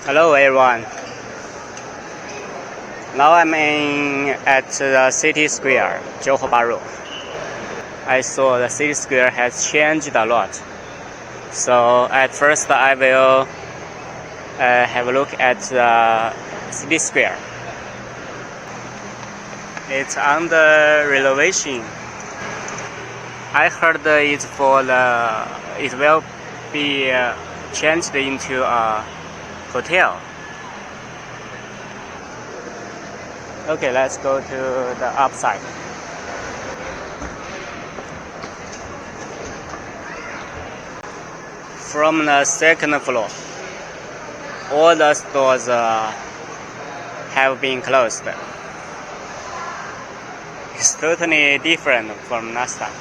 Hello everyone. Now I'm at the city square, Johor Bahru. I saw the city square has changed a lot. So at first I will have a look at the city square. It's under renovation. I heard it will be changed into a hotel. Okay, let's go to the upside. From the second floor, all the stores have been closed. It's totally different from last time.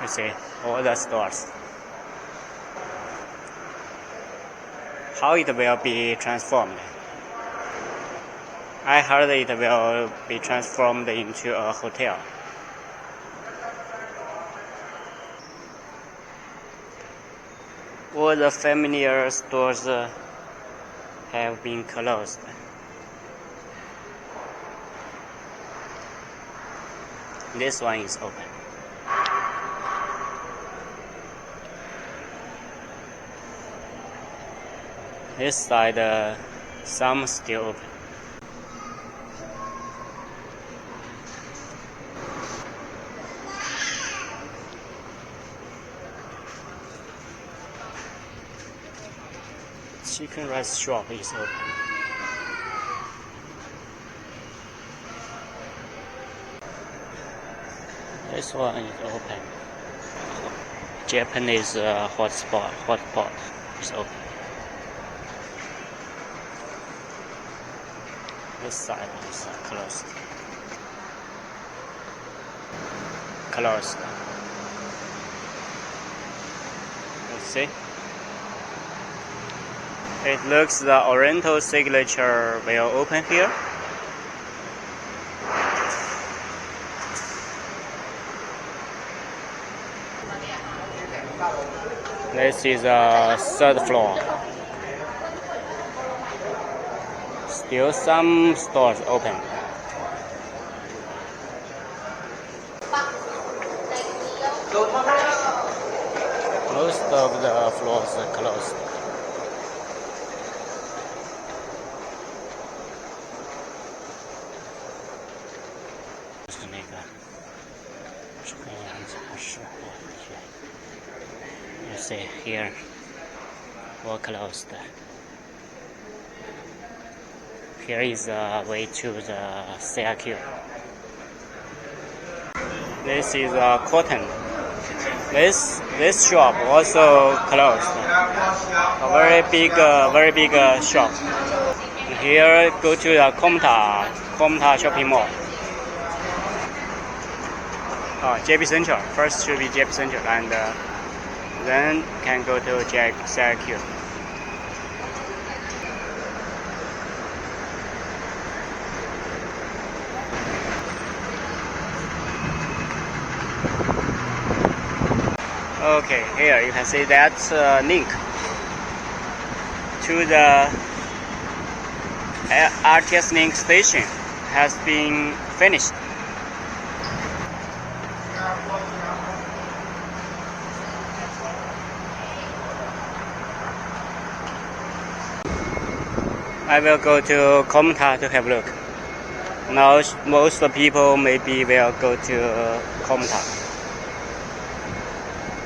You see, all the stores. How it will be transformed? I heard it will be transformed into a hotel. All the familiar stores have been closed. This one is open. This side, some still open. Chicken rice shop is open. This one is open. Japanese hot pot is open. This side is closed. Closed. Let's see. It looks the Oriental signature will open here. This is the third floor. Still some stores open. Most of the floors are closed. You see here, all closed. Here is the way to the CRQ. This is a cotton. This shop also closed. A very big shop. Here go to the Komtar shopping mall. JBsentral. First should be JBsentral, and then can go to CRQ. Okay, here you can see that link to the RTS Link station has been finished. I will go to Komtar to have a look. Now most people maybe will go to Komtar.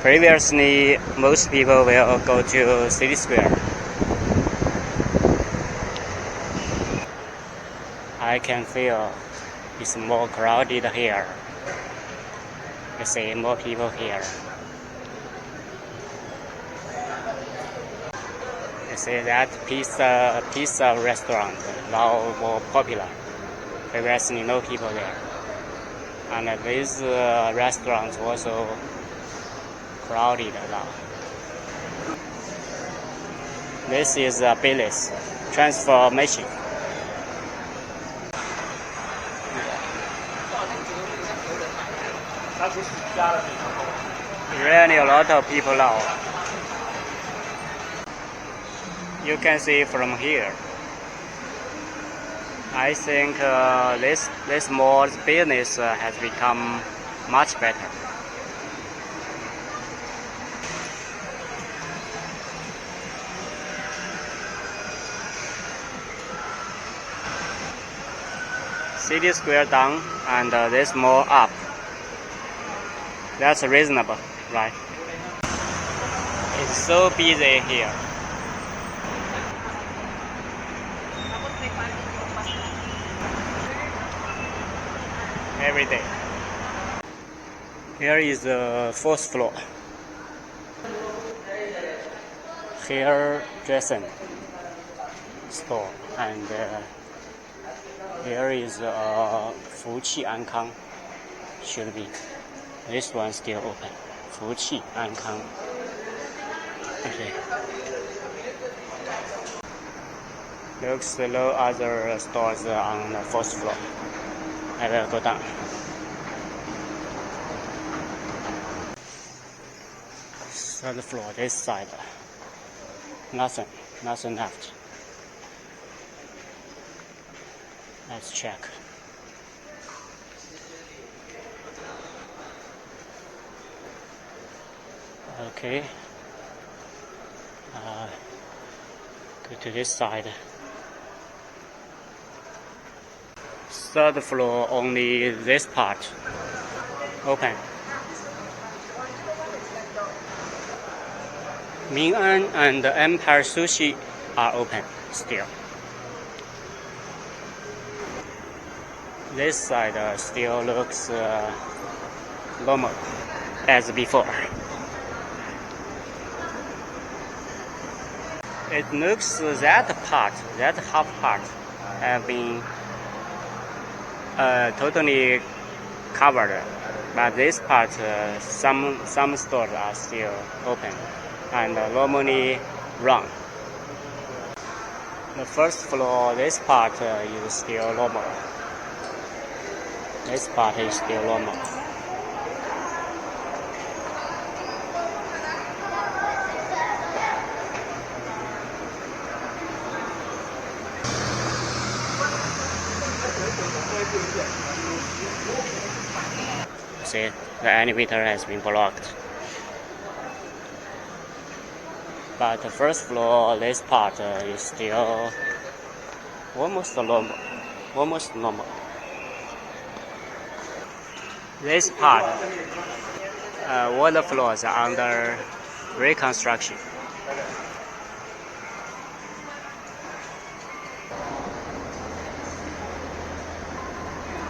Previously, most people will go to City Square. I can feel it's more crowded here. You see more people here. You see that pizza restaurant now more popular. Previously, no people there. And this restaurant also crowded now. This is a business transformation. Really a lot of people now. you can see from here. I think this mall's business has become much better. City Square down and this mall up. That's reasonable, right? It's so busy here. Every day. Here is the fourth floor. Here, dressing store, and here is Fu Qi An Kang. Should be. This one still open. Fu Qi An Kang. Okay. Looks no other stores on the fourth floor. I will go down. Third floor, this side. Nothing left. Let's check. Okay. Go to this side. Third floor, only this part open. Ming An and Empire Sushi are open still. This side still looks normal as before. It looks that half part have been totally covered, but this part some stores are still open and normally run. The first floor, this part is still normal. This part is still normal. See, the elevator has been blocked. But the first floor, this part is still almost normal. This part, all the floors are under reconstruction.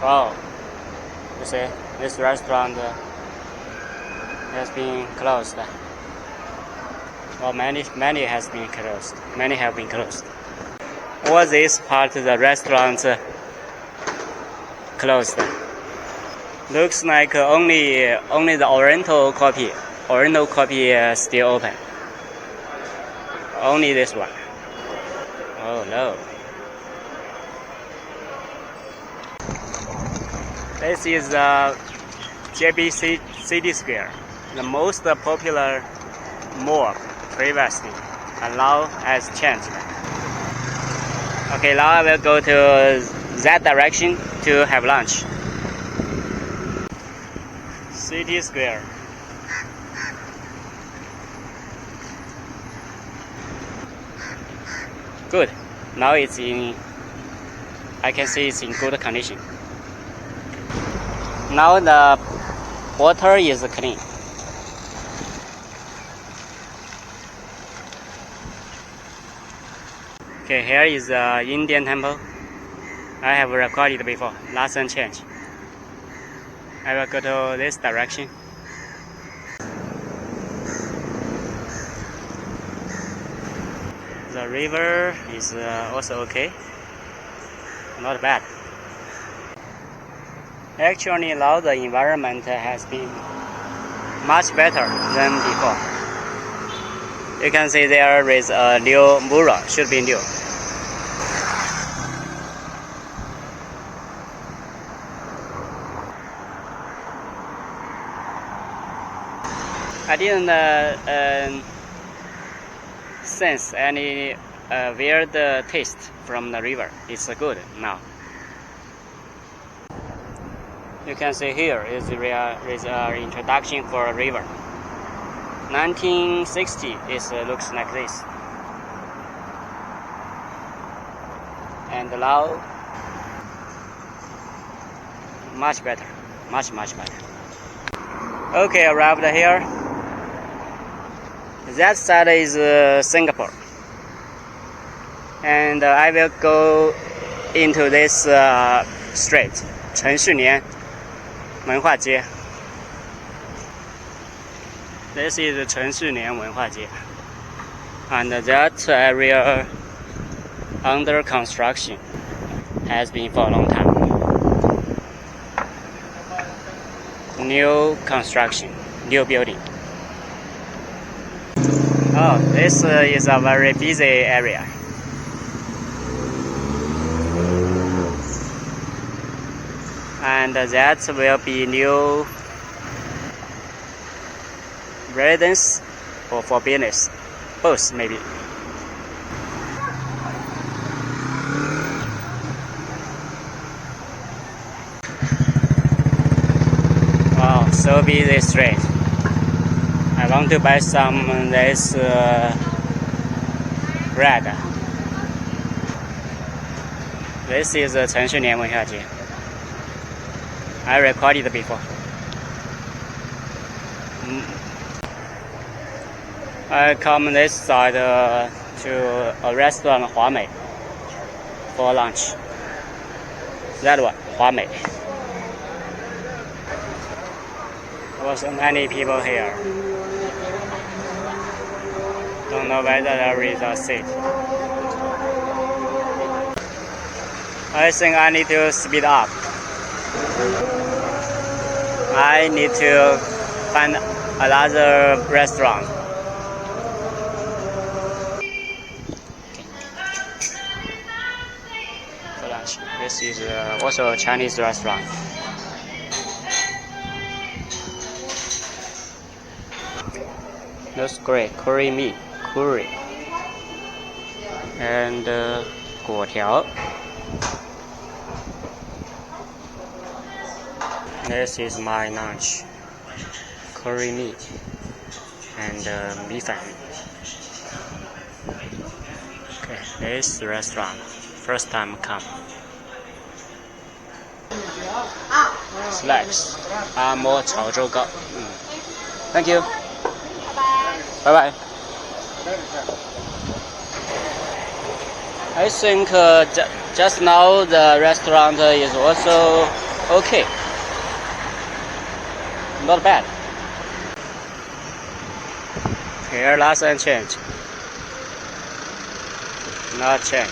Wow, you see, this restaurant has been closed. Well, many have been closed. All this part of the restaurant closed. Looks like only the Oriental copy still open. Only this one. Oh no. This is the JBCC Square, the most popular mall previously, and now has changed. Okay, now I will go to that direction to have lunch. City Square. Good. Now I can see it's in good condition. Now the water is clean. Okay, here is the Indian temple. I have recorded before. Nothing changed. I will go to this direction. The river is also okay. Not bad. Actually, now the environment has been much better than before. You can see there is a new mural, should be new. I didn't sense any a weird taste from the river. It's good now. You can see here is an introduction for a river. 1960 looks like this. And now, much better, much better. Okay, arrived here. That side is Singapore. And I will go into this street, 陈旭年文化街. This is 陈旭年文化街. And that area under construction has been for a long time. New construction, new building. Oh, this is a very busy area. And that will be new residence or for business, both maybe. Wow, so busy street. I want to buy some this bread. This is 陈旭年文化街. I recorded before. I come this side to a restaurant 华美 for lunch. That one, 华美. Wasn't many people here. Don't know whether there is a seat. I think I need to speed up. I need to find another restaurant. For lunch. This is also a Chinese restaurant. That's great. Curry meat, curry, and 粿条. This is my lunch. Curry meat and 米粉. Okay, this restaurant, first time come. Slacks, 阿摩潮州糕. Thank you. Bye bye. I think just now the restaurant is also okay. Not bad. Here last and change. Not change.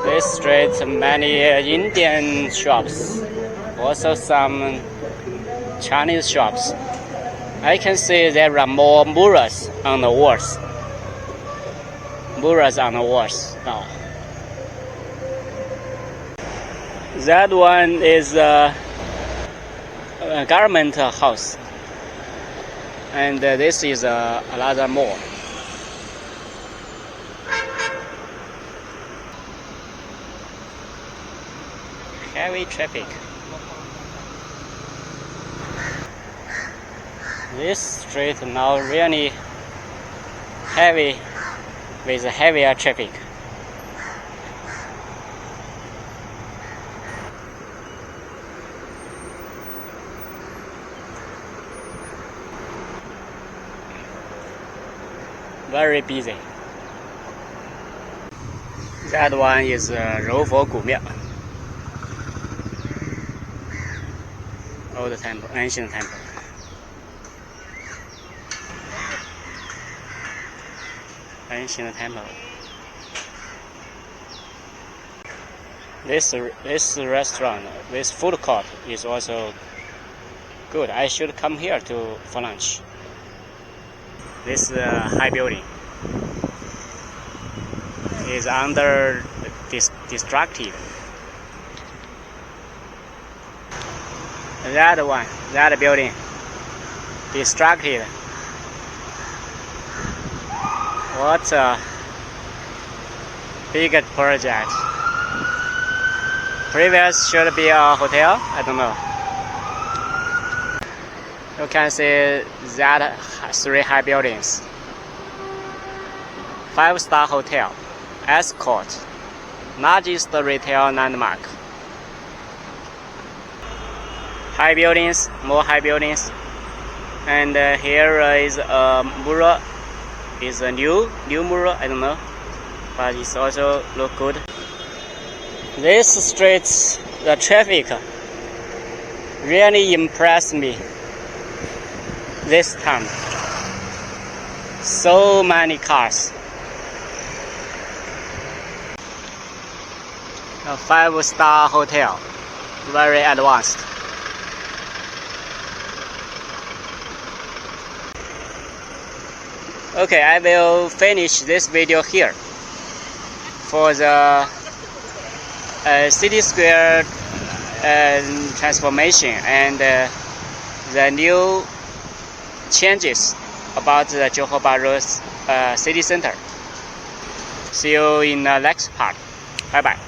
This street many Indian shops, also some Chinese shops. I can see there are more murals on the walls. Murals on the walls now. That one is a government house, and this is another mall. Heavy traffic. This street now really heavy with heavier traffic. Very busy. That one is 柔佛古庙. Old temple, ancient temple. Ancient temple. This restaurant, this food court is also good. I should come here for lunch. This high building is under destructive That one, that building, distracted. What a big project. Previous should be a hotel, I don't know. You can see that 3 high buildings. 5-star hotel, Escort, largest retail landmark. High buildings, more high buildings. And here is a mural. It's a new mural, I don't know, but it's also look good. This street, the traffic really impressed me this time. So many cars. A 5-star hotel, very advanced. Okay, I will finish this video here for the city square transformation and the new changes about the Johor Bahru City Centre. See you in the next part. Bye bye.